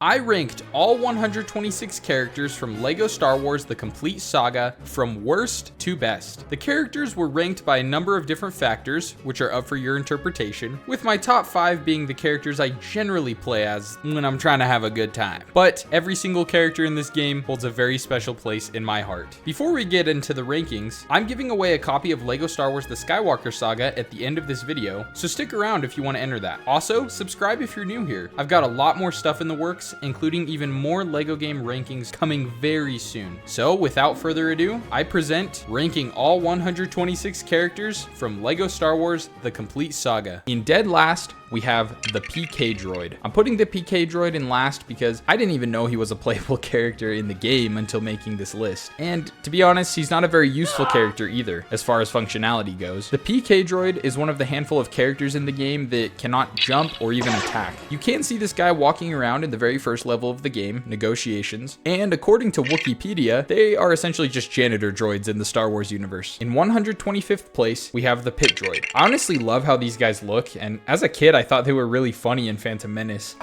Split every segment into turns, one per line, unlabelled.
I ranked all 126 characters from LEGO Star Wars The Complete Saga from worst to best. The characters were ranked by a number of different factors, which are up for your interpretation, with my top 5 being the characters I generally play as when I'm trying to have a good time. But every single character in this game holds a very special place in my heart. Before we get into the rankings, I'm giving away a copy of LEGO Star Wars The Skywalker Saga at the end of this video, so stick around if you want to enter that. Also, subscribe if you're new here. I've got a lot more stuff in the works, including even more LEGO game rankings coming very soon. So without further ado, I present ranking all 126 characters from LEGO Star Wars The Complete Saga. In dead last, we have the PK droid. I'm putting the PK droid in last because I didn't even know he was a playable character in the game until making this list. And to be honest, he's not a very useful character either, as far as functionality goes. The PK droid is one of the handful of characters in the game that cannot jump or even attack. You can see this guy walking around in the very first level of the game, Negotiations, and according to Wikipedia, they are essentially just janitor droids in the Star Wars universe. In 125th place, we have the Pit droid. I honestly love how these guys look, and as a kid, I thought they were really funny in Phantom Menace.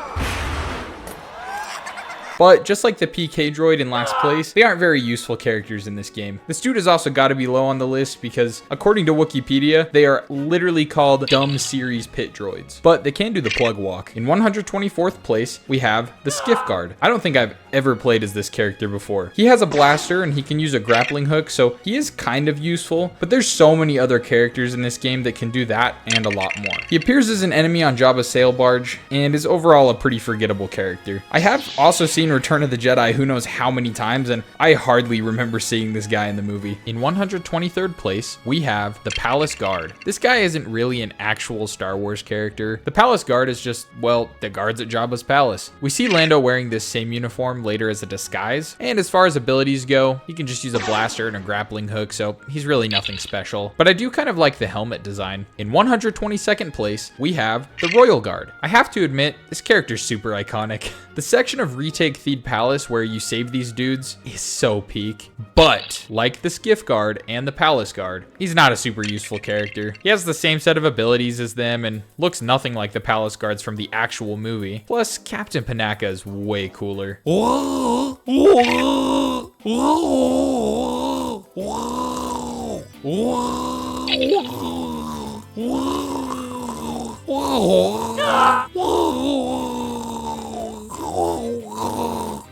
But just like the PK droid in last place, they aren't very useful characters in this game. This dude has also got to be low on the list because according to Wikipedia, they are literally called dumb series pit droids, but they can do the plug walk. In 124th place, we have the Skiff Guard. I don't think I've ever played as this character before. He has a blaster and he can use a grappling hook, so he is kind of useful, but there's so many other characters in this game that can do that and a lot more. He appears as an enemy on Jabba's sail barge and is overall a pretty forgettable character. I have also seen Return of the Jedi who knows how many times, and I hardly remember seeing this guy in the movie. In 123rd place, we have the Palace Guard. This guy isn't really an actual Star Wars character. The Palace Guard is just, well, the guards at Jabba's palace. We see Lando wearing this same uniform later as a disguise, and as far as abilities go, he can just use a blaster and a grappling hook, so he's really nothing special. But I do kind of like the helmet design. In 122nd place, we have the Royal Guard. I have to admit, this character's super iconic. The section of Retake Theed Palace where you save these dudes is so peak, but like the Skiff Guard and the Palace Guard, he's not a super useful character. He has the same set of abilities as them and looks nothing like the Palace Guards from the actual movie. Plus, Captain Panaka is way cooler.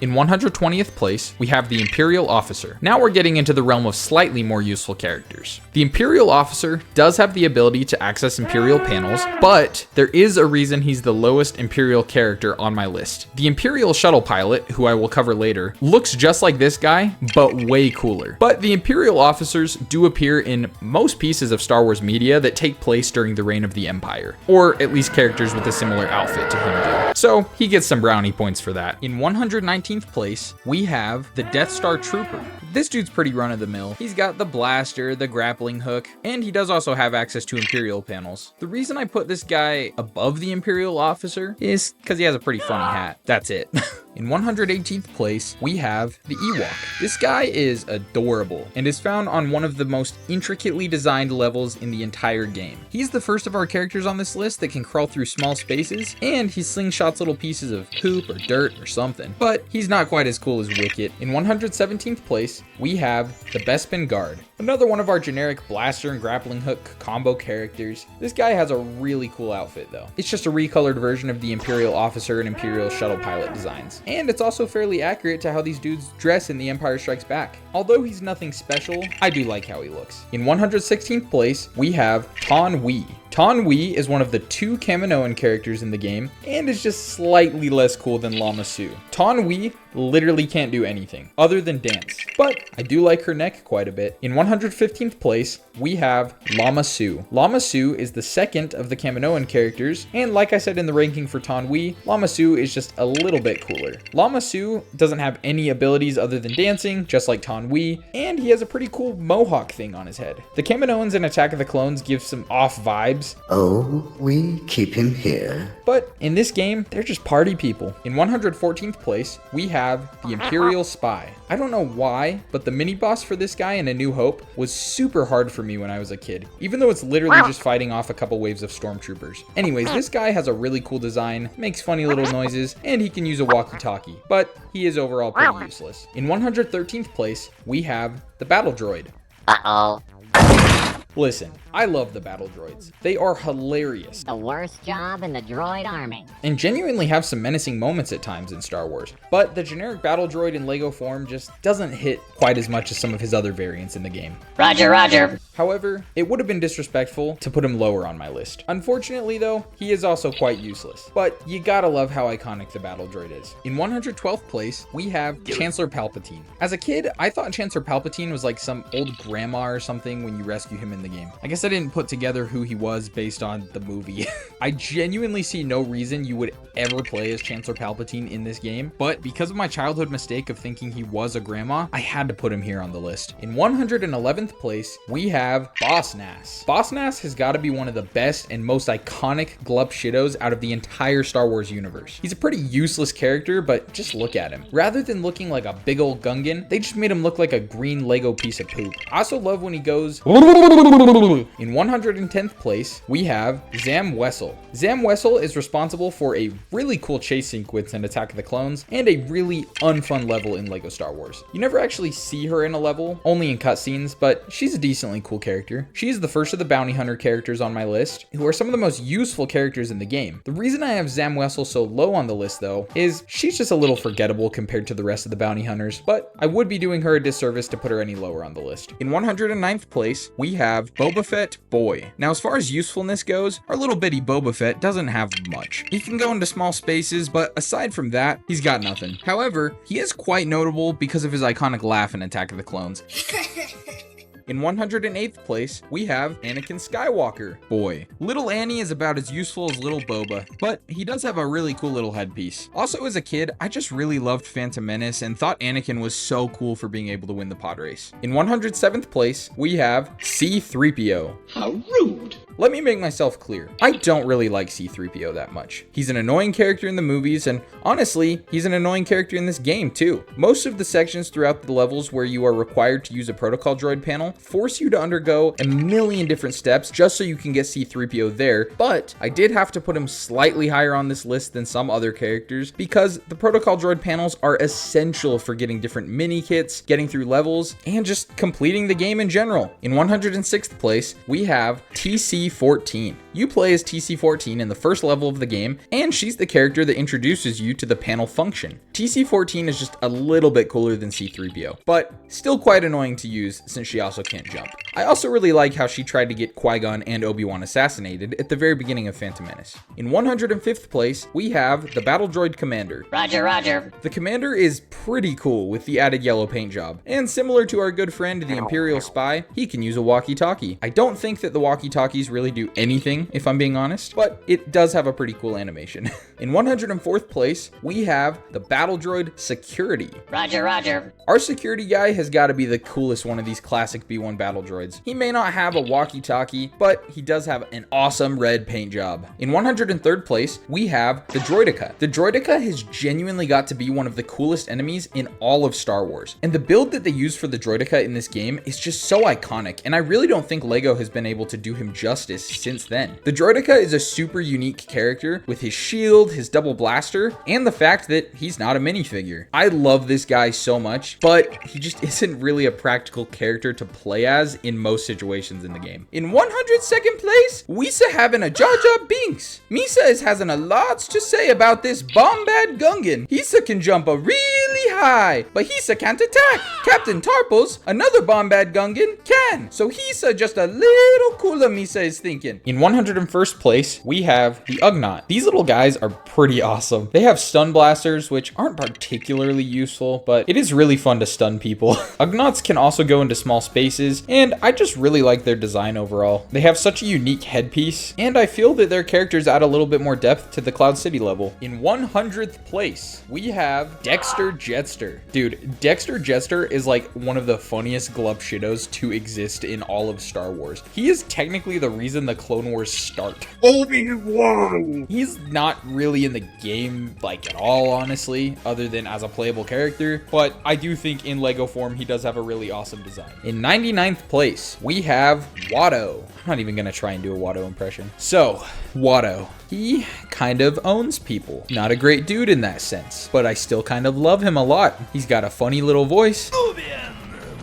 In 120th place, we have the Imperial Officer. Now we're getting into the realm of slightly more useful characters. The Imperial Officer does have the ability to access Imperial panels, but there is a reason he's the lowest Imperial character on my list. The Imperial Shuttle Pilot, who I will cover later, looks just like this guy, but way cooler. But the Imperial Officers do appear in most pieces of Star Wars media that take place during the reign of the Empire, or at least characters with a similar outfit to him do. So he gets some brownie points for that. In 119th place, we have the Death Star Trooper. This dude's pretty run-of-the-mill. He's got the blaster, the grappling hook, and he does also have access to Imperial panels. The reason I put this guy above the Imperial Officer is because he has a pretty funny hat. That's it. In 118th place, we have the Ewok. This guy is adorable and is found on one of the most intricately designed levels in the entire game. He's the first of our characters on this list that can crawl through small spaces, and he slingshots little pieces of poop or dirt or something, but he's not quite as cool as Wicket. In 117th place, we have the Bespin Guard. Another one of our generic blaster and grappling hook combo characters. This guy has a really cool outfit though. It's just a recolored version of the Imperial Officer and Imperial Shuttle Pilot designs. And it's also fairly accurate to how these dudes dress in The Empire Strikes Back. Although he's nothing special, I do like how he looks. In 116th place, we have Taun We. Taun We is one of the 2 Kaminoan characters in the game and is just slightly less cool than Lama Su. Taun We literally can't do anything other than dance, but I do like her neck quite a bit. In 115th place, we have Lama Su. Lama Su is the second of the Kaminoan characters, and like I said in the ranking for Taun We, Lama Su is just a little bit cooler. Lama Su doesn't have any abilities other than dancing, just like Taun We, and he has a pretty cool mohawk thing on his head. The Kaminoans in Attack of the Clones give some off vibes vibes.
Oh, we keep him here.
But in this game, they're just party people. In 114th place, we have the Imperial Spy. I don't know why, but the mini-boss for this guy in A New Hope was super hard for me when I was a kid, even though it's literally just fighting off a couple waves of stormtroopers. Anyways, this guy has a really cool design, makes funny little noises, and he can use a walkie-talkie, but he is overall pretty useless. In 113th place, we have the Battle Droid.
Uh-oh.
Listen, I love the battle droids. They are hilarious.
The worst job in the droid army.
And genuinely have some menacing moments at times in Star Wars. But the generic battle droid in LEGO form just doesn't hit quite as much as some of his other variants in the game.
Roger, roger.
However, it would have been disrespectful to put him lower on my list. Unfortunately though, he is also quite useless. But you gotta love how iconic the battle droid is. In 112th place, we have Chancellor Palpatine. As a kid, I thought Chancellor Palpatine was like some old grandma or something when you rescue him in the game. I guess I didn't put together who he was based on the movie. I genuinely see no reason you would ever play as Chancellor Palpatine in this game, but because of my childhood mistake of thinking he was a grandma, I had to put him here on the list. In 111th place, we have Boss Nass. Boss Nass has got to be one of the best and most iconic Glup Shidos out of the entire Star Wars universe. He's a pretty useless character, but just look at him. Rather than looking like a big old Gungan, they just made him look like a green Lego piece of poop. I also love when he goes... In 110th place, we have Zam Wesell. Zam Wesell is responsible for a really cool chase sequence in Attack of the Clones and a really unfun level in LEGO Star Wars. You never actually see her in a level, only in cutscenes, but she's a decently cool character. She is the first of the bounty hunter characters on my list, who are some of the most useful characters in the game. The reason I have Zam Wesell so low on the list though, is she's just a little forgettable compared to the rest of the bounty hunters, but I would be doing her a disservice to put her any lower on the list. In 109th place, we have Boba Fett Boy. Now, as far as usefulness goes, our little bitty Boba Fett doesn't have much. He can go into small spaces, but aside from that, he's got nothing. However, he is quite notable because of his iconic laugh in Attack of the Clones. In 108th place, we have Anakin Skywalker Boy. Little Annie is about as useful as little Boba, but he does have a really cool little headpiece. Also, as a kid, I just really loved Phantom Menace and thought Anakin was so cool for being able to win the pod race. In 107th place, we have C-3PO.
How rude!
Let me make myself clear. I don't really like C-3PO that much. He's an annoying character in the movies, and honestly, he's an annoying character in this game too. Most of the sections throughout the levels where you are required to use a protocol droid panel force you to undergo a million different steps just so you can get C-3PO there, but I did have to put him slightly higher on this list than some other characters because the protocol droid panels are essential for getting different mini kits, getting through levels, and just completing the game in general. In 106th place, we have TC-14. You play as TC-14 in the first level of the game, and she's the character that introduces you to the panel function. TC-14 is just a little bit cooler than C-3PO, but still quite annoying to use since she also can't jump. I also really like how she tried to get Qui-Gon and Obi-Wan assassinated at the very beginning of Phantom Menace. In 105th place, we have the Battle Droid Commander.
Roger, roger.
The Commander is pretty cool with the added yellow paint job, and similar to our good friend the Imperial Spy, he can use a walkie-talkie. I don't think that the walkie-talkies really do anything, if I'm being honest, but it does have a pretty cool animation. In 104th place, we have the Battle Droid Security.
Roger, roger.
Our security guy has got to be the coolest one of these classic B1 battle droids. He may not have a walkie-talkie, but he does have an awesome red paint job. In 103rd place, we have the Droideka. The Droideka has genuinely got to be one of the coolest enemies in all of Star Wars. And the build that they use for the Droideka in this game is just so iconic, and I really don't think LEGO has been able to do him justice since then. The Droideka is a super unique character with his shield, his double blaster, and the fact that he's not a minifigure. I love this guy so much, but he just isn't really a practical character to play as in most situations in the game. In 102nd place, Weesa having a Jar Jar Binks. Misa is having a lot to say about this Bombad Gungan. Hisa can jump a really high, but Hisa can't attack. Captain Tarples, another Bombad Gungan, can. So Hisa just a little cooler, Misa is thinking. In 101st place, we have the Ugnaught. These little guys are pretty awesome. They have stun blasters, which aren't particularly useful, but it is really fun to stun people. Ugnaughts can also go into small spaces, and I just really like their design overall. They have such a unique headpiece, and I feel that their characters add a little bit more depth to the Cloud City level. In 100th place, we have Dexter Jet Jester. Dude, Dexter Jester is like one of the funniest Glupshidos to exist in all of Star Wars. He is technically the reason the Clone Wars start. Obi-Wan! He's not really in the game, like, at all, honestly, other than as a playable character, but I do think in Lego form, he does have a really awesome design. In 99th place, we have Watto. I'm not even gonna try and do a Watto impression. So, Watto. He kind of owns people. Not a great dude in that sense, but I still kind of love him a lot. He's got a funny little voice.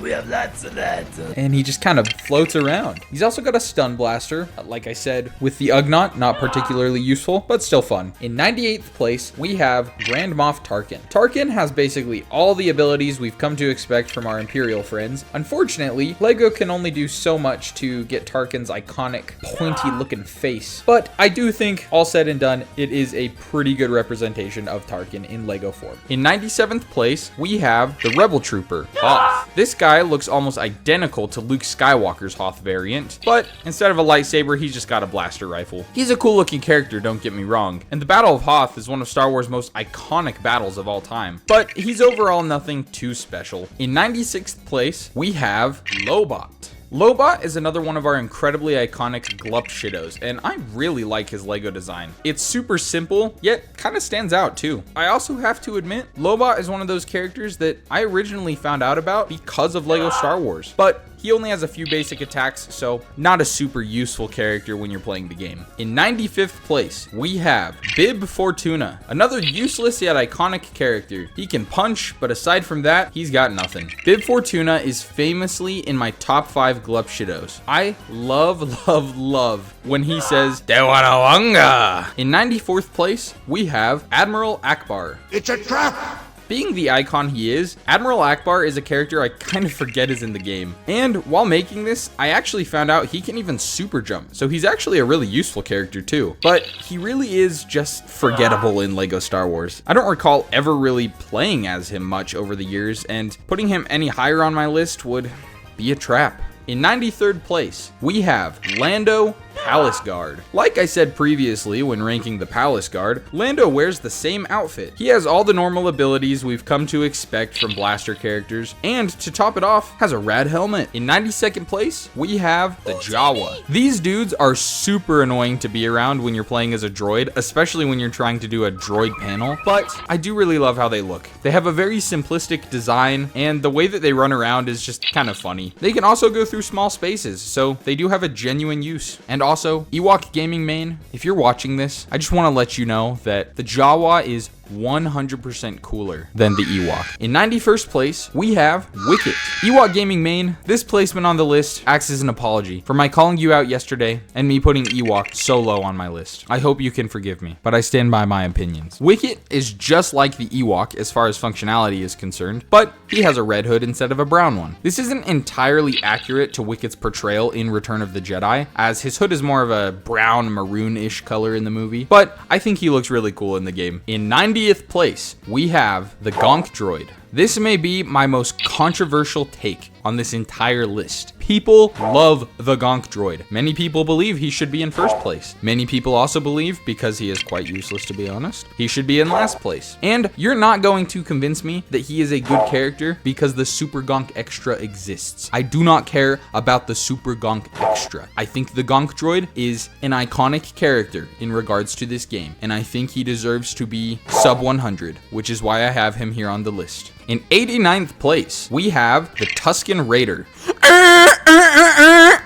We have lots of that. And he just kind of floats around. He's also got a stun blaster, like I said, with the Ugnaught, not particularly useful, but still fun. In 98th place, we have Grand Moff Tarkin. Tarkin has basically all the abilities we've come to expect from our Imperial friends. Unfortunately, Lego can only do so much to get Tarkin's iconic, pointy looking face. But I do think, all said and done, it is a pretty good representation of Tarkin in Lego form. In 97th place, we have the Rebel Trooper, Hoth. This guy looks almost identical to Luke Skywalker's Hoth variant, but instead of a lightsaber, he's just got a blaster rifle. He's a cool looking character, don't get me wrong, and the Battle of Hoth is one of Star Wars' most iconic battles of all time, but he's overall nothing too special. In 96th place, we have Lobot. Lobot is another one of our incredibly iconic Glupshidos, and I really like his Lego design. It's super simple, yet kind of stands out too. I also have to admit, Lobot is one of those characters that I originally found out about because of Lego Star Wars, but he only has a few basic attacks, so not a super useful character when you're playing the game. In 95th place, we have Bib Fortuna, another useless yet iconic character. He can punch, but aside from that, he's got nothing. Bib Fortuna is famously in my top 5 Glupshidos. I love when he says, Dewanawanga. In 94th place, we have Admiral Akbar.
It's a trap!
Being the icon he is, Admiral Akbar is a character I kind of forget is in the game. And while making this, I actually found out he can even super jump. So he's actually a really useful character too. But he really is just forgettable in Lego Star Wars. I don't recall ever really playing as him much over the years, and putting him any higher on my list would be a trap. In 93rd place, we have Lando Palace Guard. Like I said previously when ranking the Palace Guard, Lando wears the same outfit. He has all the normal abilities we've come to expect from blaster characters, and to top it off, has a rad helmet. In 92nd place, we have the Jawa. These dudes are super annoying to be around when you're playing as a droid, especially when you're trying to do a droid panel, but I do really love how they look. They have a very simplistic design, and the way that they run around is just kind of funny. They can also go through small spaces, so they do have a genuine use. And also, Ewok Gaming Main, if you're watching this, I just want to let you know that the Jawa is 100% cooler than the Ewok. In 91st place, we have Wicket. Ewok Gaming Main, this placement on the list acts as an apology for my calling you out yesterday and me putting Ewok so low on my list. I hope you can forgive me, but I stand by my opinions. Wicket is just like the Ewok as far as functionality is concerned, but he has a red hood instead of a brown one. This isn't entirely accurate to Wicket's portrayal in Return of the Jedi, as his hood is more of a brown maroon-ish color in the movie, but I think he looks really cool in the game. In 90th place, we have the Gonk Droid. This may be my most controversial take on this entire list. People love the Gonk Droid. Many people believe he should be in first place. Many people also believe, because he is quite useless to be honest, he should be in last place. And you're not going to convince me that he is a good character because the Super Gonk Extra exists. I do not care about the Super Gonk Extra. I think the Gonk Droid is an iconic character in regards to this game, and I think he deserves to be sub 100, which is why I have him here on the list. In 89th place, we have the Tusken Raider.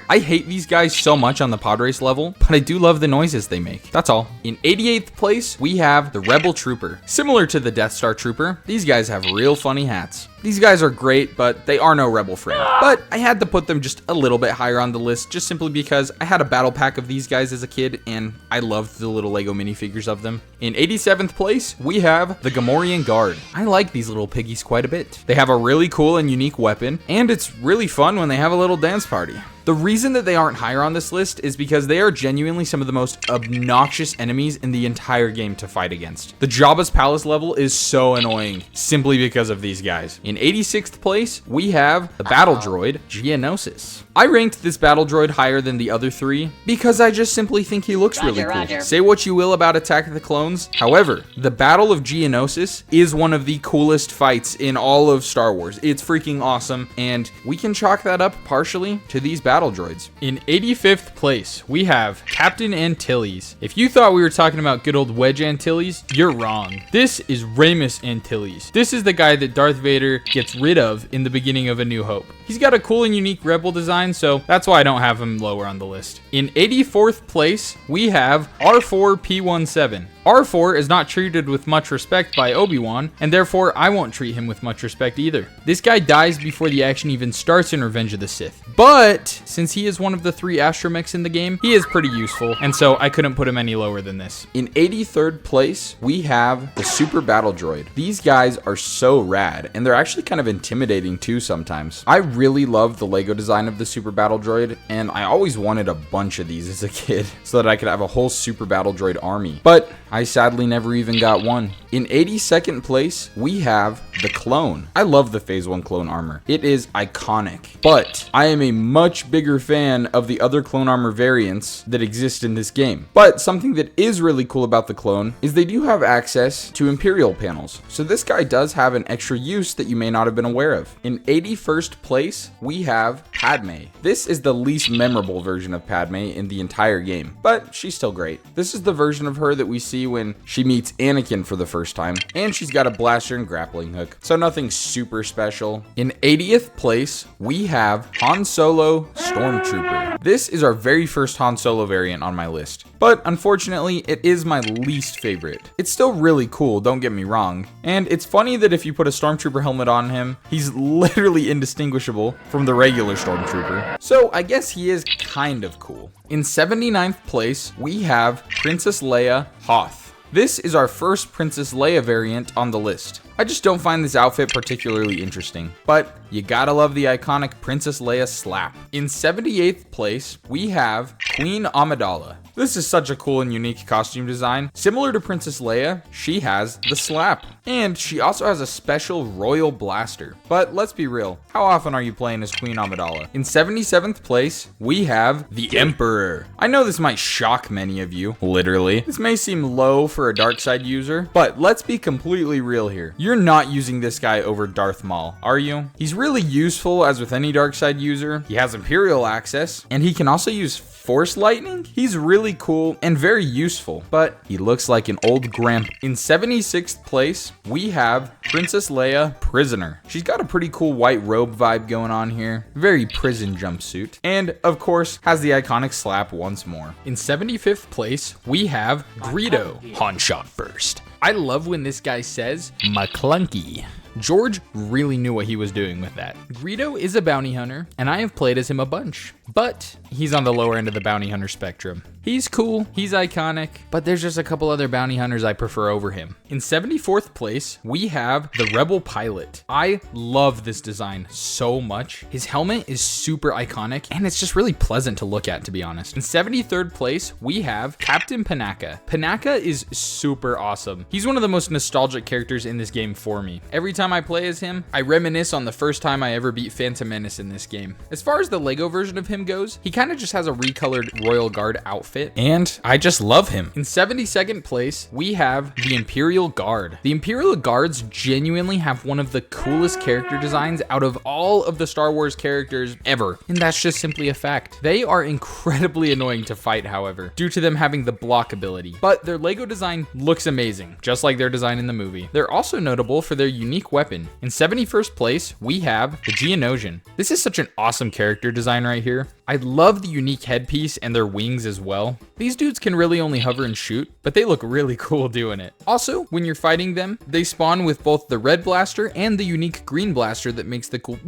I hate these guys so much on the pod race level, but I do love the noises they make. That's all. In 88th place, we have the Rebel Trooper. Similar to the Death Star Trooper, these guys have real funny hats. These guys are great, but they are no Rebel friend. But I had to put them just a little bit higher on the list, just simply because I had a battle pack of these guys as a kid, and I loved the little Lego minifigures of them. In 87th place, we have the Gamorrean Guard. I like these little piggies quite a bit. They have a really cool and unique weapon, and it's really fun when they have a little dance party. The reason that they aren't higher on this list is because they are genuinely some of the most obnoxious enemies in the entire game to fight against. The Jabba's Palace level is so annoying simply because of these guys. In 86th place, we have the battle droid, Geonosis. I ranked this battle droid higher than the other three because I just simply think he looks really cool.
Roger.
Say what you will about Attack of the Clones. However, the Battle of Geonosis is one of the coolest fights in all of Star Wars. It's freaking awesome, and we can chalk that up partially to these battle droids. In 85th place, we have Captain Antilles. If you thought we were talking about good old Wedge Antilles, you're wrong. This is Ramus Antilles. This is the guy that Darth Vader gets rid of in the beginning of A New Hope. He's got a cool and unique rebel design, so that's why I don't have him lower on the list. In 84th place, we have R4P17. R4 is not treated with much respect by Obi-Wan, and therefore I won't treat him with much respect either. This guy dies before the action even starts in Revenge of the Sith. But since he is one of the 3 astromechs in the game, he is pretty useful, and so I couldn't put him any lower than this. In 83rd place, we have the Super Battle Droid. These guys are so rad, and they're actually kind of intimidating too sometimes. I really love the Lego design of the Super Battle Droid, and I always wanted a bunch of these as a kid so that I could have a whole Super Battle Droid army. But I sadly never even got one. In 82nd place, we have the Clone. I love the Phase 1 Clone armor. It is iconic, but I am a much bigger fan of the other Clone armor variants that exist in this game. But something that is really cool about the Clone is they do have access to Imperial panels. So this guy does have an extra use that you may not have been aware of. In 81st place, we have Padme. This is the least memorable version of Padme in the entire game, but she's still great. This is the version of her that we see when she meets Anakin for the first time, and she's got a blaster and grappling hook, so nothing super special. In 80th place, we have Han Solo Stormtrooper. This is our very first Han Solo variant on my list, but unfortunately, it is my least favorite. It's still really cool, don't get me wrong, and it's funny that if you put a Stormtrooper helmet on him, he's literally indistinguishable from the regular Stormtrooper, so I guess he is kind of cool. In 79th place, we have Princess Leia Hoth. This is our first Princess Leia variant on the list. I just don't find this outfit particularly interesting, but you gotta love the iconic Princess Leia slap. In 78th place, we have Queen Amidala. This is such a cool and unique costume design. Similar to Princess Leia, she has the slap, and she also has a special royal blaster. But let's be real, how often are you playing as Queen Amidala? In 77th place, we have the Emperor. I know this might shock many of you, literally. This may seem low for a dark side user, but let's be completely real here. You're not using this guy over Darth Maul, are you? He's really useful, as with any dark side user. He has Imperial access, and he can also use Force Lightning. He's really cool and very useful, but he looks like an old grandpa. In 76th place, we have Princess Leia Prisoner. She's got a pretty cool white robe vibe going on here, very prison jumpsuit, and of course has the iconic slap once more. In 75th place, we have Greedo. Han shot first. I love when this guy says McClunky. George really knew what he was doing with that. Greedo is a bounty hunter, and I have played as him a bunch, but he's on the lower end of the bounty hunter spectrum. He's cool, he's iconic, but there's just a couple other bounty hunters I prefer over him. In 74th place, we have the Rebel Pilot. I love this design so much. His helmet is super iconic, and it's just really pleasant to look at, to be honest. In 73rd place, we have Captain Panaka. Panaka is super awesome. He's one of the most nostalgic characters in this game for me. Every time I play as him, I reminisce on the first time I ever beat Phantom Menace in this game. As far as the Lego version of him goes, he kind of just has a recolored Royal Guard outfit, and I just love him. In 72nd place, we have the Imperial Guard. The Imperial Guards genuinely have one of the coolest character designs out of all of the Star Wars characters ever, and that's just simply a fact. They are incredibly annoying to fight, however, due to them having the block ability, but their Lego design looks amazing, just like their design in the movie. They're also notable for their unique weapon. In 71st place, we have the Geonosian. This is such an awesome character design right here. I love the unique headpiece and their wings as well. These dudes can really only hover and shoot, but they look really cool doing it. Also, when you're fighting them, they spawn with both the red blaster and the unique green blaster that makes the cool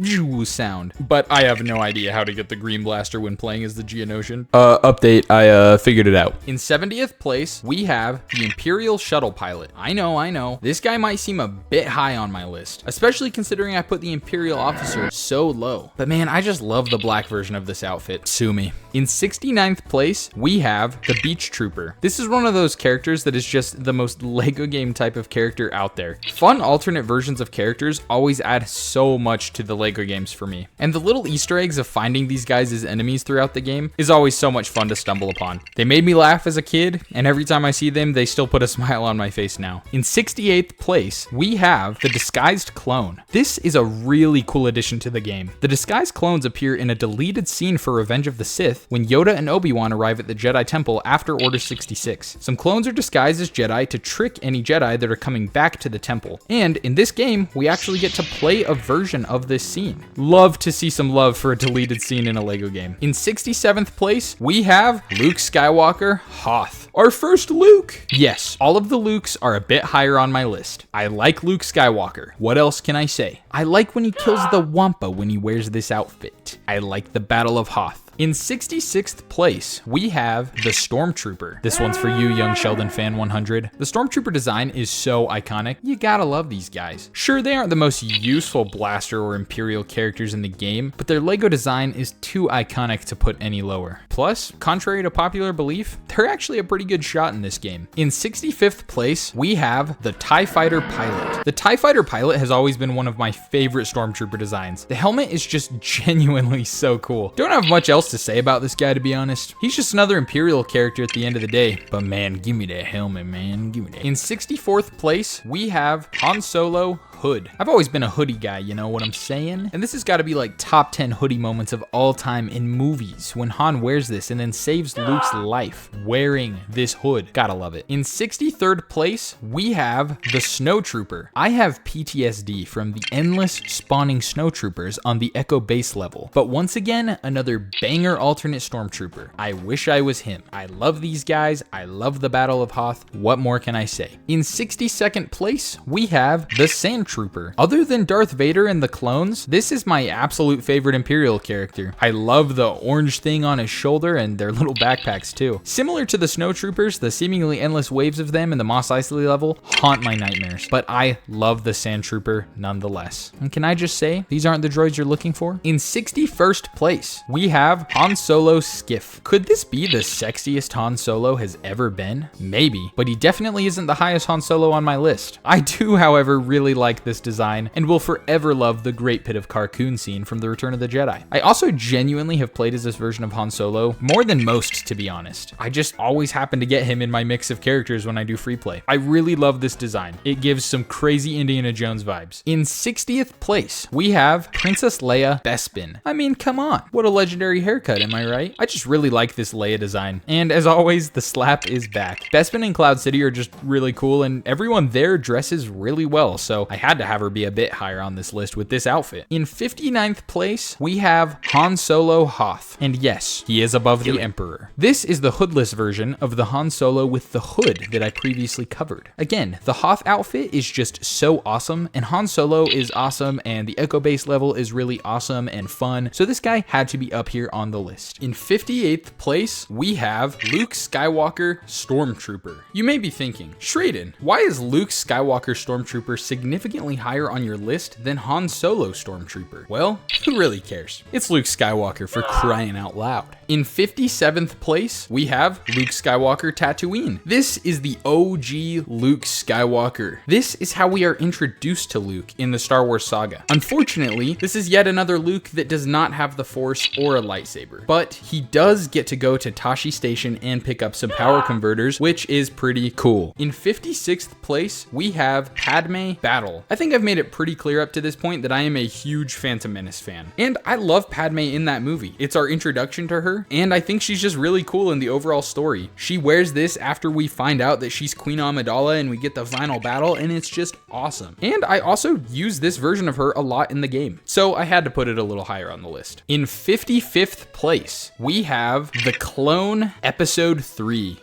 sound. But I have no idea how to get the green blaster when playing as the Geonosian. Update, I figured it out. In 70th place, we have the Imperial Shuttle Pilot. I know. This guy might seem a bit high on my list, especially considering I put the Imperial Officer so low. But man, I just love the black version of this outfit. outfit. Sue me. In 69th place, we have the Beach Trooper. This is one of those characters that is just the most Lego game type of character out there. Fun alternate versions of characters always add so much to the Lego games for me. And the little Easter eggs of finding these guys as enemies throughout the game is always so much fun to stumble upon. They made me laugh as a kid, and every time I see them, they still put a smile on my face now. In 68th place, we have the Disguised Clone. This is a really cool addition to the game. The Disguised Clones appear in a deleted scene for Revenge of the Sith when Yoda and Obi-Wan arrive at the Jedi Temple after Order 66. Some clones are disguised as Jedi to trick any Jedi that are coming back to the temple. And in this game, we actually get to play a version of this scene. Love to see some love for a deleted scene in a Lego game. In 67th place, we have Luke Skywalker Hoth. Our first Luke. Yes, all of the Lukes are a bit higher on my list. I like Luke Skywalker. What else can I say? I like when he kills the Wampa when he wears this outfit. I like the Battle of Hoth. In 66th place, we have the Stormtrooper. This one's for you, Young Sheldon Fan 100. The Stormtrooper design is so iconic. You gotta love these guys. Sure, they aren't the most useful blaster or Imperial characters in the game, but their Lego design is too iconic to put any lower. Plus, contrary to popular belief, they're actually a pretty good shot in this game. In 65th place, we have the TIE Fighter Pilot. The TIE Fighter Pilot has always been one of my favorite Stormtrooper designs. The helmet is just genuinely so cool. Don't have much else to say about this guy, to be honest. He's just another Imperial character at the end of the day, but man, give me that helmet, man, give me that. In 64th place, we have Han Solo Hood. I've always been a hoodie guy, you know what I'm saying? And this has got to be like top 10 hoodie moments of all time in movies when Han wears this and then saves Luke's life wearing this hood. Gotta love it. In 63rd place, we have the Snowtrooper. I have PTSD from the endless spawning Snowtroopers on the Echo base level, but once again, another banger alternate Stormtrooper. I wish I was him. I love these guys. I love the Battle of Hoth. What more can I say? In 62nd place, we have the Sandtrooper. Other than Darth Vader and the clones, this is my absolute favorite Imperial character. I love the orange thing on his shoulder and their little backpacks too. Similar to the Snowtroopers, the seemingly endless waves of them in the Mos Eisley level haunt my nightmares, but I love the Sandtrooper nonetheless. And can I just say, these aren't the droids you're looking for? In 61st place, we have Han Solo Skiff. Could this be the sexiest Han Solo has ever been? Maybe, but he definitely isn't the highest Han Solo on my list. I do, however, really like this design and will forever love the Great Pit of Carkoon scene from The Return of the Jedi. I also genuinely have played as this version of Han Solo more than most, to be honest. I just always happen to get him in my mix of characters when I do free play. I really love this design. It gives some crazy Indiana Jones vibes. In 60th place, we have Princess Leia Bespin. I mean, come on. What a legendary haircut, am I right? I just really like this Leia design. And as always, the slap is back. Bespin and Cloud City are just really cool, and everyone there dresses really well, so I had to have her be a bit higher on this list with this outfit. In 59th place, we have Han Solo Hoth. And yes, he is above the Emperor. This is the hoodless version of the Han Solo with the hood that I previously covered. Again, the Hoth outfit is just so awesome, and Han Solo is awesome, and the Echo base level is really awesome and fun, so this guy had to be up here on the list. In 58th place, we have Luke Skywalker Stormtrooper. You may be thinking, Schraiden, why is Luke Skywalker Stormtrooper significantly higher on your list than Han Solo Stormtrooper? Well, who really cares? It's Luke Skywalker, for crying out loud. In 57th place, we have Luke Skywalker Tatooine. This is the OG Luke Skywalker. This is how we are introduced to Luke in the Star Wars saga. Unfortunately, this is yet another Luke that does not have the Force or a lightsaber, but he does get to go to Tashi Station and pick up some power converters, which is pretty cool. In 56th place, we have Padme Battle. I think I've made it pretty clear up to this point that I am a huge Phantom Menace fan, and I love Padme in that movie. It's our introduction to her, and I think she's just really cool in the overall story. She wears this after we find out that she's Queen Amidala and we get the final battle, and it's just awesome. And I also use this version of her a lot in the game, so I had to put it a little higher on the list. In 55th place, we have the Clone Episode 3.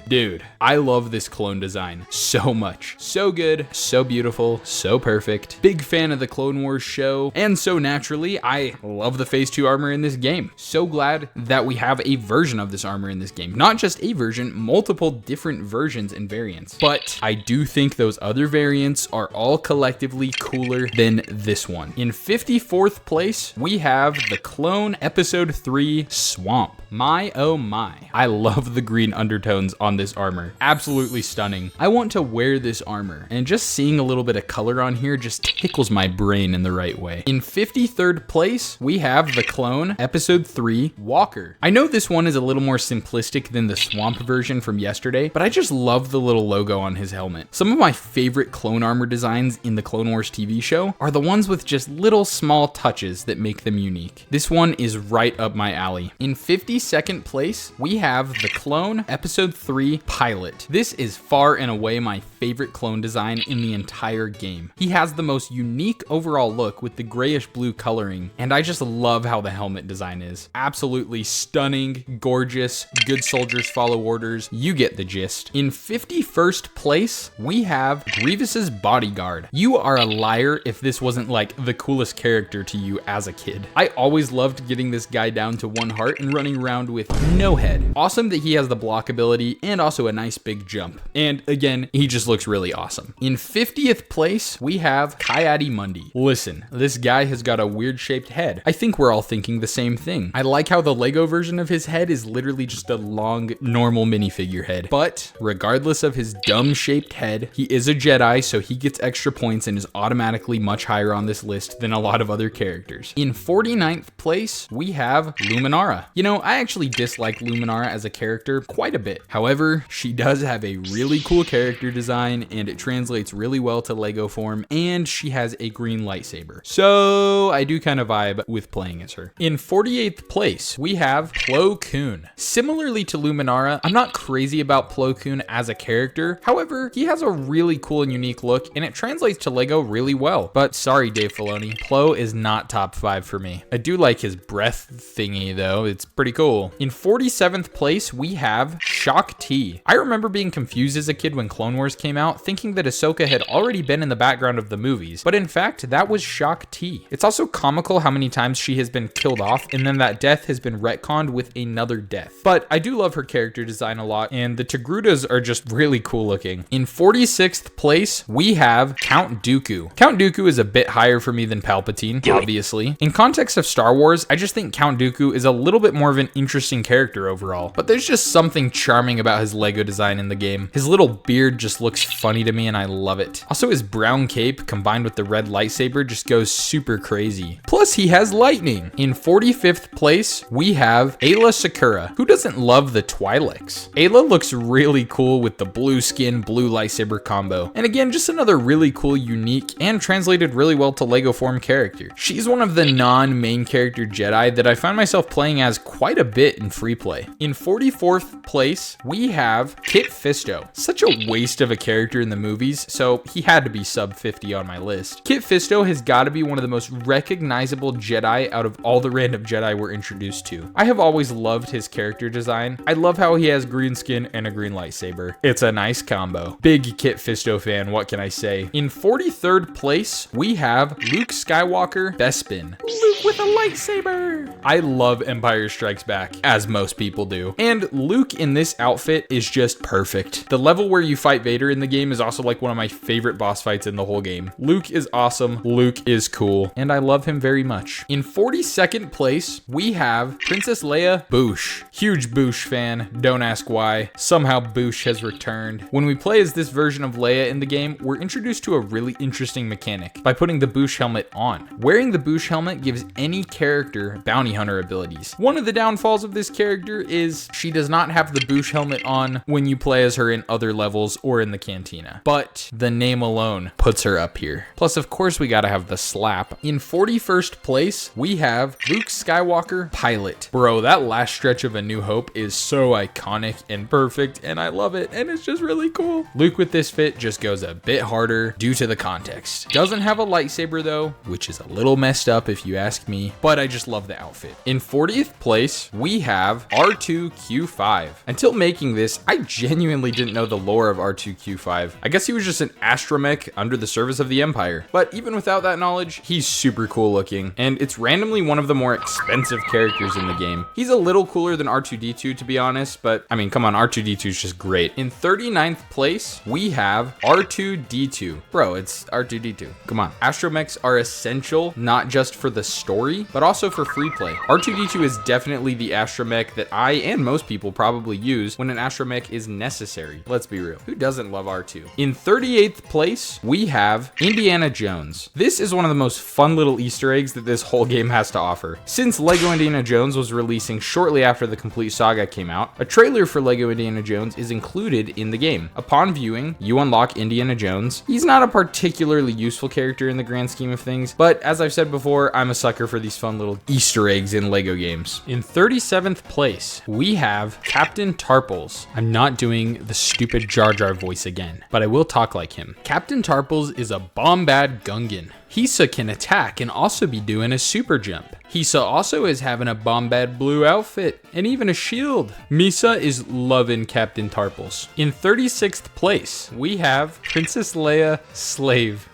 Dude, I love this clone design so much. So good, so beautiful, so perfect. Big fan of the Clone Wars show, and so naturally, I love the Phase 2 armor in this game. So glad that we have a version of this armor in this game. Not just a version, multiple different versions and variants. But I do think those other variants are all collectively cooler than this one. In 54th place, we have the Clone Episode 3 Swamp. My oh my. I love the green undertones on this armor. Absolutely stunning. I want to wear this armor, and just seeing a little bit of color on here just tickles my brain in the right way. In 53rd place, we have the Clone Episode 3 Walker. I know this one is a little more simplistic than the Swamp version from yesterday, but I just love the little logo on his helmet. Some of my favorite clone armor designs in the Clone Wars TV show are the ones with just little small touches that make them unique. This one is right up my alley. In 52nd place, we have the Clone Episode 3 Pilot. This is far and away my favorite clone design in the entire game. He has the most unique overall look with the grayish blue coloring, and I just love how the helmet design is. Absolutely stunning, gorgeous, good soldiers follow orders. You get the gist. In 51st place, we have Grievous's bodyguard. You are a liar if this wasn't like the coolest character to you as a kid. I always loved getting this guy down to 1 heart and running around with no head. Awesome that he has the block ability and also a nice big jump. And again, he just looks really awesome. In 50th place, we have Ki-Adi-Mundi. Listen, this guy has got a weird shaped head. I think we're all thinking the same thing. I like how the Lego version of his head is literally just a long, normal minifigure head. But regardless of his dumb shaped head, he is a Jedi, so he gets extra points and is automatically much higher on this list than a lot of other characters. In 49th place, we have Luminara. You know, I actually dislike Luminara as a character quite a bit. However, she does have a really cool character design and it translates really well to Lego form, and she has a green lightsaber. So I do kind of vibe with playing as her. In 48th place, we have Plo Koon. Similarly to Luminara, I'm not crazy about Plo Koon as a character. However, he has a really cool and unique look, and it translates to Lego really well. But sorry, Dave Filoni, Plo is not top 5 for me. I do like his breath thingy though, it's pretty cool. In 47th place, we have Shaak Ti. I remember being confused as a kid when Clone Wars came out, thinking that Ahsoka had already been in the background of the movies, but in fact, that was Shaak Ti. It's also comical how many times she has been killed off, and then that death has been retconned with another death. But I do love her character design a lot, and the Togrutas are just really cool looking. In 46th place, we have Count Dooku. Count Dooku is a bit higher for me than Palpatine, obviously. In context of Star Wars, I just think Count Dooku is a little bit more of an interesting character overall, but there's just something charming about his Lego design in the game. His little beard just looks funny to me and I love it. Also, his brown cape combined with the red lightsaber just goes super crazy. Plus, he has lightning. In 45th place, we have Aayla Secura. Who doesn't love the Twi'leks? Aayla looks really cool with the blue skin, blue lightsaber combo. And again, just another really cool, unique, and translated really well to Lego form character. She's one of the non-main character Jedi that I find myself playing as quite a bit in free play. In 44th place, we have Kit Fisto. Such a waste of a character in the movies, so he had to be sub 50 on my list. Kit Fisto has got to be one of the most recognizable Jedi out of all the random Jedi we're introduced to. I have always loved his character design. I love how he has green skin and a green lightsaber. It's a nice combo. Big Kit Fisto fan, what can I say? In 43rd place, we have Luke Skywalker Bespin. Luke with a lightsaber! I love Empire Strikes Back, as most people do. And Luke in this outfit is just perfect. The level where you fight Vader in the game is also like one of my favorite boss fights in the whole game. Luke is awesome, Luke is cool, and I love him very much. In 42nd place, we have Princess Leia Boushh. Huge Boushh fan, don't ask why. Somehow Boushh has returned. When we play as this version of Leia in the game, we're introduced to a really interesting mechanic by putting the Boushh helmet on. Wearing the Boushh helmet gives any character bounty hunter abilities. One of the downfalls of this character is she does not have the Boushh helmet on when you play as her in other levels or in the cantina, but the name alone puts her up here. Plus, of course, we gotta have the slap. In 41st place, we have Luke Skywalker Pilot. Bro, that last stretch of A New Hope is so iconic and perfect, and I love it, and it's just really cool. Luke with this fit just goes a bit harder due to the context. Doesn't have a lightsaber though, which is a little messed up if you ask me, but I just love the outfit. In 40th place, we have R2-Q5. Until making this, I genuinely didn't know the lore of R2-Q5. Q5. I guess he was just an astromech under the service of the Empire. But even without that knowledge, he's super cool looking, and it's randomly one of the more expensive characters in the game. He's a little cooler than R2-D2 to be honest, but I mean, come on, R2-D2 is just great. In 39th place, we have R2-D2. Bro, it's R2-D2. Come on. Astromechs are essential, not just for the story, but also for free play. R2-D2 is definitely the astromech that I and most people probably use when an astromech is necessary. Let's be real. Who doesn't love R2? In 38th place, we have Indiana Jones. This is one of the most fun little Easter eggs that this whole game has to offer. Since LEGO Indiana Jones was releasing shortly after the Complete Saga came out, a trailer for LEGO Indiana Jones is included in the game. Upon viewing, you unlock Indiana Jones. He's not a particularly useful character in the grand scheme of things, but as I've said before, I'm a sucker for these fun little Easter eggs in LEGO games. In 37th place, we have Captain Tarples. I'm not doing the stupid Jar Jar voice again, but I will talk like him. Captain Tarples is a bombad Gungan. Hisa can attack and also be doing a super jump. Hisa also is having a bombad blue outfit and even a shield. Misa is loving Captain Tarples. In 36th place, we have Princess Leia Slave.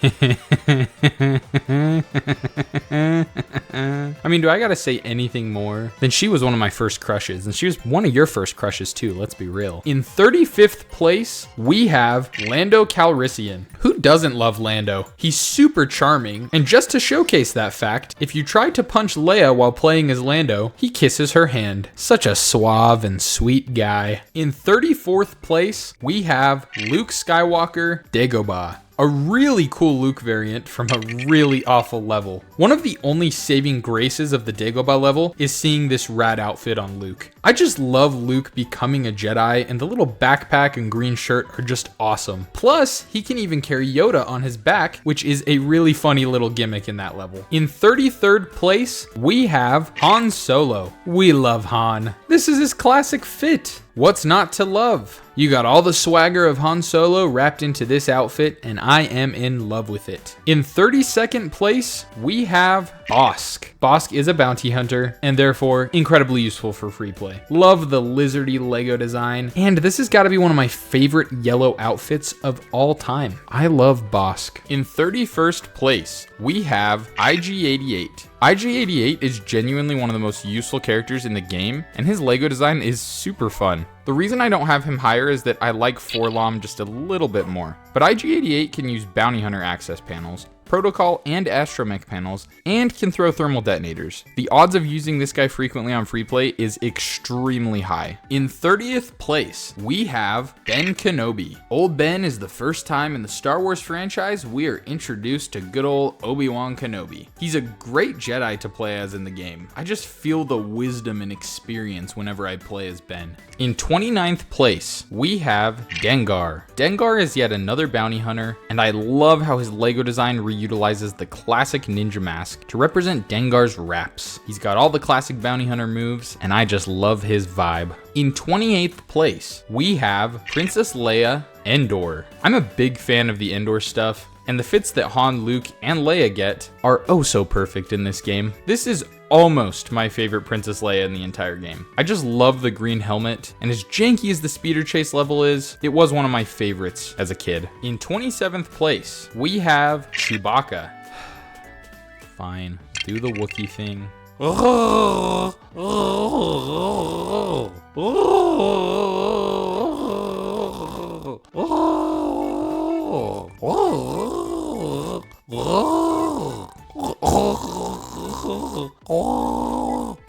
I mean, do I gotta say anything more? Then she was one of my first crushes, and she was one of your first crushes too, let's be real. In 35th place, we have Lando Calrissian. Who doesn't love Lando? He's super charming, and just to showcase that fact, if you try to punch Leia while playing as Lando, he kisses her hand. Such a suave and sweet guy. In 34th place, we have Luke Skywalker Dagobah. A really cool Luke variant from a really awful level. One of the only saving graces of the Dagobah level is seeing this rad outfit on Luke. I just love Luke becoming a Jedi, and the little backpack and green shirt are just awesome. Plus, he can even carry Yoda on his back, which is a really funny little gimmick in that level. In 33rd place, we have Han Solo. We love Han. This is his classic fit. What's not to love? You got all the swagger of Han Solo wrapped into this outfit, and I am in love with it. In 32nd place, we have Bosk. Bosk is a bounty hunter, and therefore incredibly useful for free play. Love the lizardy Lego design, and this has got to be one of my favorite yellow outfits of all time. I love Bosk. In 31st place, we have IG-88. IG-88 is genuinely one of the most useful characters in the game, and his Lego design is super fun. The reason I don't have him higher is that I like Forlom just a little bit more. But IG-88 can use bounty hunter access panels, protocol and astromech panels, and can throw thermal detonators. The odds of using this guy frequently on free play is extremely high. In 30th place, we have Ben Kenobi. Old Ben is the first time in the Star Wars franchise we are introduced to good old Obi-Wan Kenobi. He's a great Jedi to play as in the game. I just feel the wisdom and experience whenever I play as Ben. In 29th place, we have Dengar. Dengar is yet another bounty hunter, and I love how his Lego design reutilizes the classic ninja mask to represent Dengar's raps. He's got all the classic bounty hunter moves, and I just love his vibe. In 28th place, we have Princess Leia Endor. I'm a big fan of the Endor stuff, and the fits that Han, Luke, and Leia get are oh so perfect in this game. This is almost my favorite Princess Leia in the entire game. I just love the green helmet, and as janky as the speeder chase level is, it was one of my favorites as a kid. In 27th place, we have Chewbacca. Fine, do the Wookiee thing.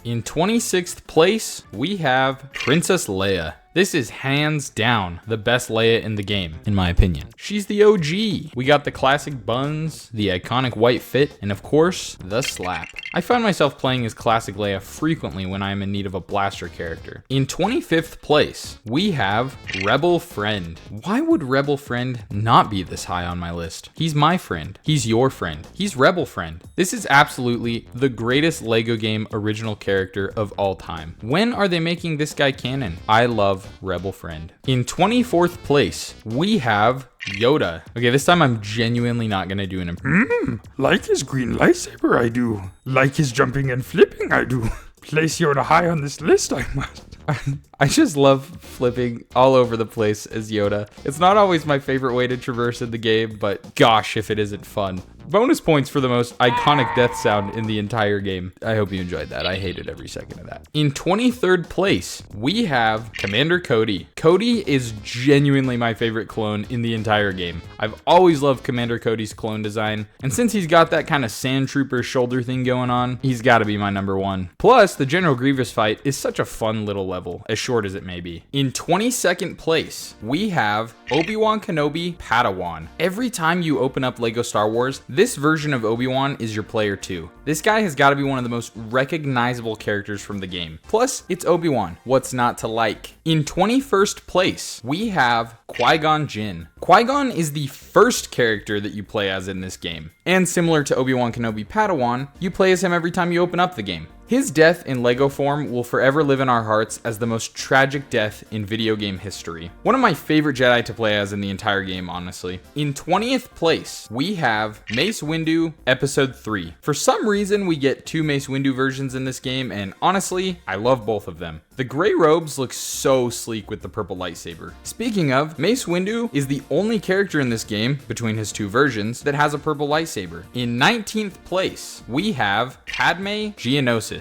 In 26th place, we have Princess Leia. This is hands down the best Leia in the game, in my opinion. She's the OG. We got the classic buns, the iconic white fit, and of course, the slap. I find myself playing as classic Leia frequently when I am in need of a blaster character. In 25th place, we have Rebel Friend. Why would Rebel Friend not be this high on my list? He's my friend. He's your friend. He's Rebel Friend. This is absolutely the greatest Lego game original character of all time. When are they making this guy canon? I love Rebel Friend. In 24th place, we have Yoda. Okay, this time I'm genuinely not gonna do an
Like his green lightsaber, I do. Like his jumping and flipping, I do. Place Yoda high on this list, I must.
I just love flipping all over the place as Yoda. It's not always my favorite way to traverse in the game, but gosh, if it isn't fun. Bonus points for the most iconic death sound in the entire game. I hope you enjoyed that. I hated every second of that. In 23rd place, we have Commander Cody. Cody is genuinely my favorite clone in the entire game. I've always loved Commander Cody's clone design, and since he's got that kind of sand trooper shoulder thing going on, he's got to be my number one. Plus, the General Grievous fight is such a fun little level, as short as it may be. In 22nd place, we have Obi-Wan Kenobi Padawan. Every time you open up LEGO Star Wars, this version of Obi-Wan is your player 2. This guy has got to be one of the most recognizable characters from the game. Plus, it's Obi-Wan. What's not to like? In 21st place, we have Qui-Gon Jinn. Qui-Gon is the first character that you play as in this game. And similar to Obi-Wan Kenobi Padawan, you play as him every time you open up the game. His death in LEGO form will forever live in our hearts as the most tragic death in video game history. One of my favorite Jedi to play as in the entire game, honestly. In 20th place, we have Mace Windu Episode 3. For some reason, we get 2 Mace Windu versions in this game, and honestly, I love both of them. The gray robes look so sleek with the purple lightsaber. Speaking of, Mace Windu is the only character in this game, between his 2 versions, that has a purple lightsaber. In 19th place, we have Padme Geonosis.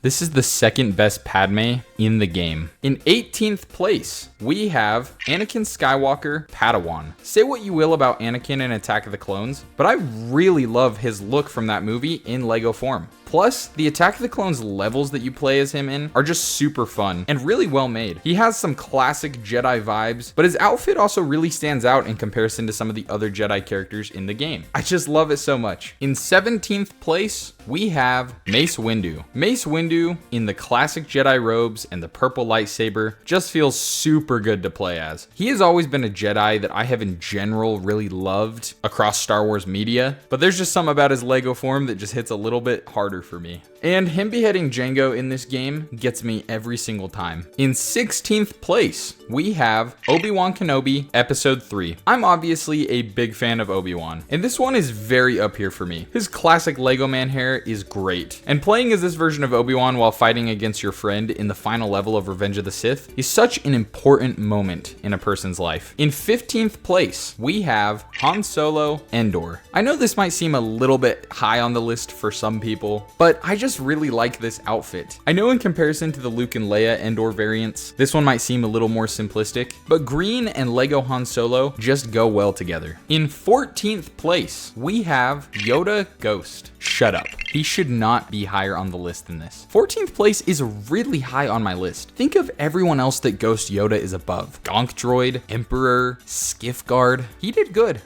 This is the second best Padme in the game. In 18th place, we have Anakin Skywalker Padawan. Say what you will about Anakin in Attack of the Clones, but I really love his look from that movie in LEGO form. Plus, the Attack of the Clones levels that you play as him in are just super fun and really well made. He has some classic Jedi vibes, but his outfit also really stands out in comparison to some of the other Jedi characters in the game. I just love it so much. In 17th place, we have Mace Windu. Mace Windu in the classic Jedi robes and the purple lightsaber just feels super good to play as. He has always been a Jedi that I have in general really loved across Star Wars media, but there's just something about his LEGO form that just hits a little bit harder for me. And him beheading Jango in this game gets me every single time. In 16th place, we have Obi-Wan Kenobi Episode 3. I'm obviously a big fan of Obi-Wan, and this one is very up here for me. His classic Lego man hair is great, and playing as this version of Obi-Wan while fighting against your friend in the final level of Revenge of the Sith is such an important moment in a person's life. In 15th place, we have Han Solo Endor. I know this might seem a little bit high on the list for some people, but I just really like this outfit. I know in comparison to the Luke and Leia Endor variants, this one might seem a little more simplistic, but green and Lego Han Solo just go well together. In 14th place, we have Yoda Ghost. Shut up. He should not be higher on the list than this. 14th place is really high on my list. Think of everyone else that Ghost Yoda is above. Gonk Droid, Emperor, Skiff Guard. He did good.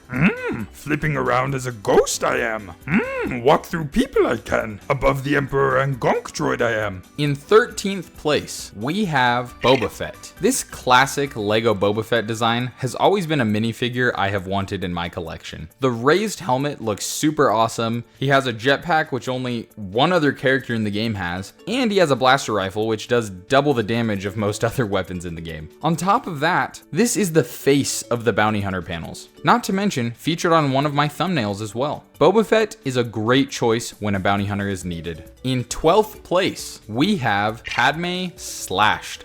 Flipping around as a ghost I am. Walk through people I can. Above the Emperor and Gonk Droid I am.
In 13th place, we have Boba Fett. This classic Lego Boba Fett design has always been a minifigure I have wanted in my collection. The raised helmet looks super awesome. He has a jetpack, which only one other character in the game has, and he has a blaster rifle, which does double the damage of most other weapons in the game. On top of that, this is the face of the bounty hunter panels, not to mention featured on one of my thumbnails as well. Boba Fett is a great choice when a bounty hunter is needed. In 12th place, we have Padme Slashed.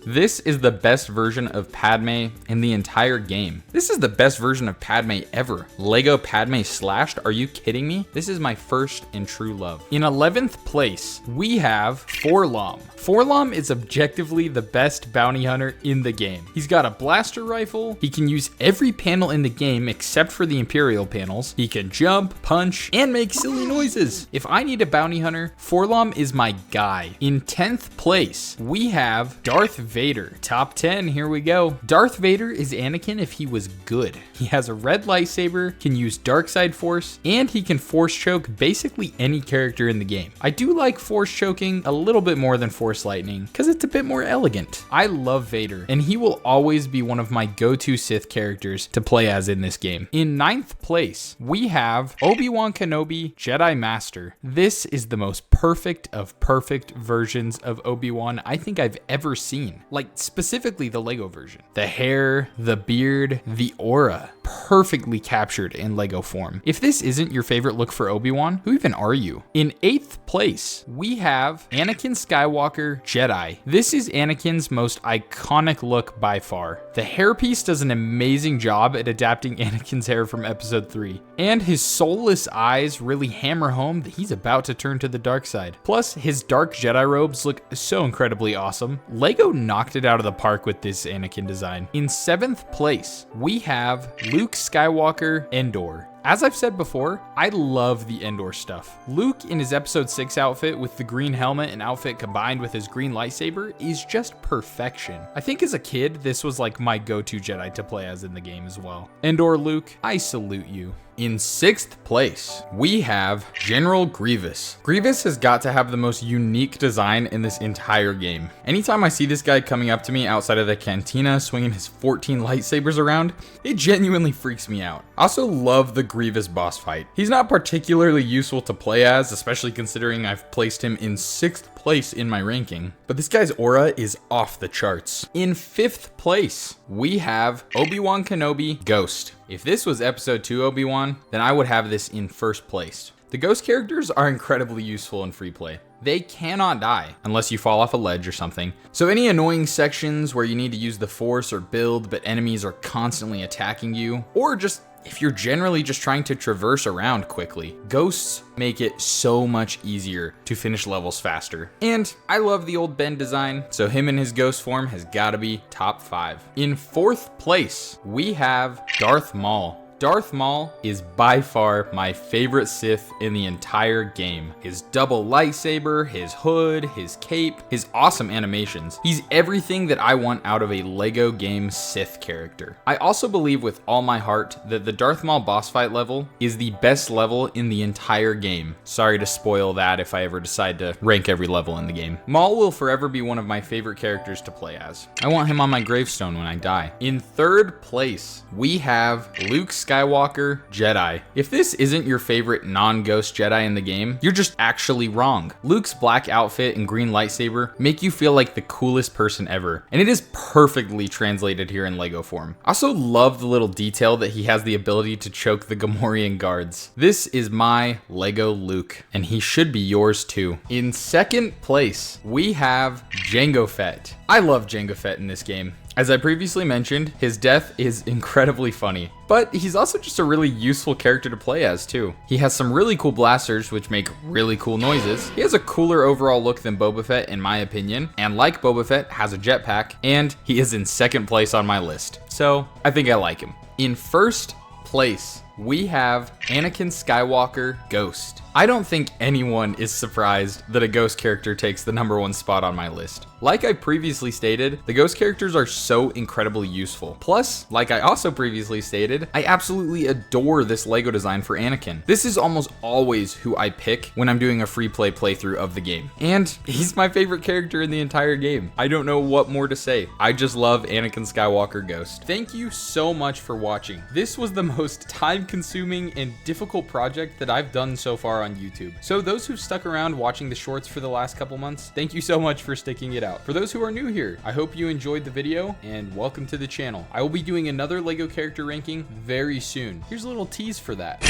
This is the best version of Padme in the entire game. This is the best version of Padme ever. Lego Padme Slashed? Are you kidding me? This is my first and true love. In 11th place, we have Forlom. Forlom is objectively the best bounty hunter in the game. He's got a blaster rifle. He can use every panel in the game except for the Imperial panels. He can jump, punch, and make silly noises. If I need a bounty hunter, Forlom is my guy. In 10th place, we have Darth Vader. Top 10, here we go. Darth Vader is Anakin if he was good. He has a red lightsaber, can use dark side force, and he can force choke basically any character in the game. I do like force choking a little bit more than force lightning because it's a bit more elegant. I love Vader, and he will always be one of my go-to Sith characters to play as in this game. In 9th place, we have Obi-Wan Kenobi Jedi Master. This is the most perfect of perfect versions of Obi-Wan I think I've ever seen. Like specifically the Lego version. The hair, the beard, the aura. perfectly captured in Lego form. If this isn't your favorite look for Obi-Wan, who even are you? In 8th place, we have Anakin Skywalker Jedi. This is Anakin's most iconic look by far. The hairpiece does an amazing job at adapting Anakin's hair from episode 3, and his soulless eyes really hammer home that he's about to turn to the dark side. Plus, his dark Jedi robes look so incredibly awesome. Lego knocked it out of the park with this Anakin design. In 7th place, we have Luke Skywalker Endor. As I've said before, I love the Endor stuff. Luke in his episode 6 outfit with the green helmet and outfit combined with his green lightsaber is just perfection. I think as a kid, this was like my go-to Jedi to play as in the game as well. Endor Luke, I salute you. In 6th place, we have General Grievous. Grievous has got to have the most unique design in this entire game. Anytime I see this guy coming up to me outside of the cantina swinging his 14 lightsabers around, it genuinely freaks me out. I also love the Grievous boss fight. He's not particularly useful to play as, especially considering I've placed him in 6th place in my ranking, but this guy's aura is off the charts. In 5th place, we have Obi-Wan Kenobi Ghost. If this was episode 2 Obi-Wan, then I would have this in 1st place. The ghost characters are incredibly useful in free play. They cannot die unless you fall off a ledge or something. So any annoying sections where you need to use the force or build but enemies are constantly attacking you, or just if you're generally just trying to traverse around quickly, ghosts make it so much easier to finish levels faster. And I love the old Ben design, so him in his ghost form has gotta be top 5. In 4th place, we have Darth Maul. Darth Maul is by far my favorite Sith in the entire game. His double lightsaber, his hood, his cape, his awesome animations. He's everything that I want out of a Lego game Sith character. I also believe with all my heart that the Darth Maul boss fight level is the best level in the entire game. Sorry to spoil that if I ever decide to rank every level in the game. Maul will forever be one of my favorite characters to play as. I want him on my gravestone when I die. In 3rd place, we have Luke Skywalker Jedi. If this isn't your favorite non-ghost Jedi in the game, you're just actually wrong. Luke's black outfit and green lightsaber make you feel like the coolest person ever, and it is perfectly translated here in Lego form. I also love the little detail that he has the ability to choke the Gamorrean guards. This is my Lego Luke, and he should be yours too. In 2nd place, we have Jango Fett. I love Jango Fett in this game. As I previously mentioned, his death is incredibly funny, but he's also just a really useful character to play as too. He has some really cool blasters which make really cool noises. He has a cooler overall look than Boba Fett in my opinion, and like Boba Fett, has a jetpack, and he is in 2nd place on my list. So I think I like him. In 1st place, we have Anakin Skywalker Ghost. I don't think anyone is surprised that a ghost character takes the #1 spot on my list. Like I previously stated, the ghost characters are so incredibly useful. Plus, like I also previously stated, I absolutely adore this Lego design for Anakin. This is almost always who I pick when I'm doing a free play playthrough of the game. And he's my favorite character in the entire game. I don't know what more to say. I just love Anakin Skywalker Ghost. Thank you so much for watching. This was the most time-consuming and difficult project that I've done so far on YouTube. So those who've stuck around watching the shorts for the last couple months, thank you so much for sticking it out. For those who are new here, I hope you enjoyed the video and welcome to the channel. I will be doing another Lego character ranking very soon. Here's a little tease for that.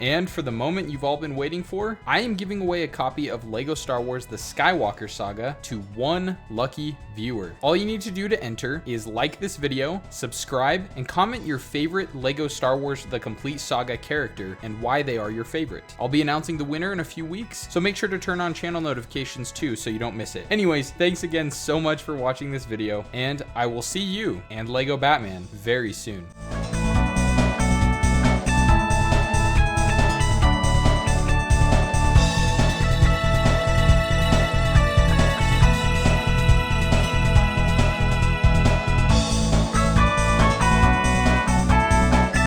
And for the moment you've all been waiting for, I am giving away a copy of Lego Star Wars The Skywalker Saga to one lucky viewer. All you need to do to enter is like this video, subscribe, and comment your favorite Lego Star Wars The Complete Saga character and why they are your favorite. I'll be announcing the winner in a few weeks, so make sure to turn on channel notifications too so you don't miss it. Anyways, thanks again so much for watching this video, and I will see you and Lego Batman very soon.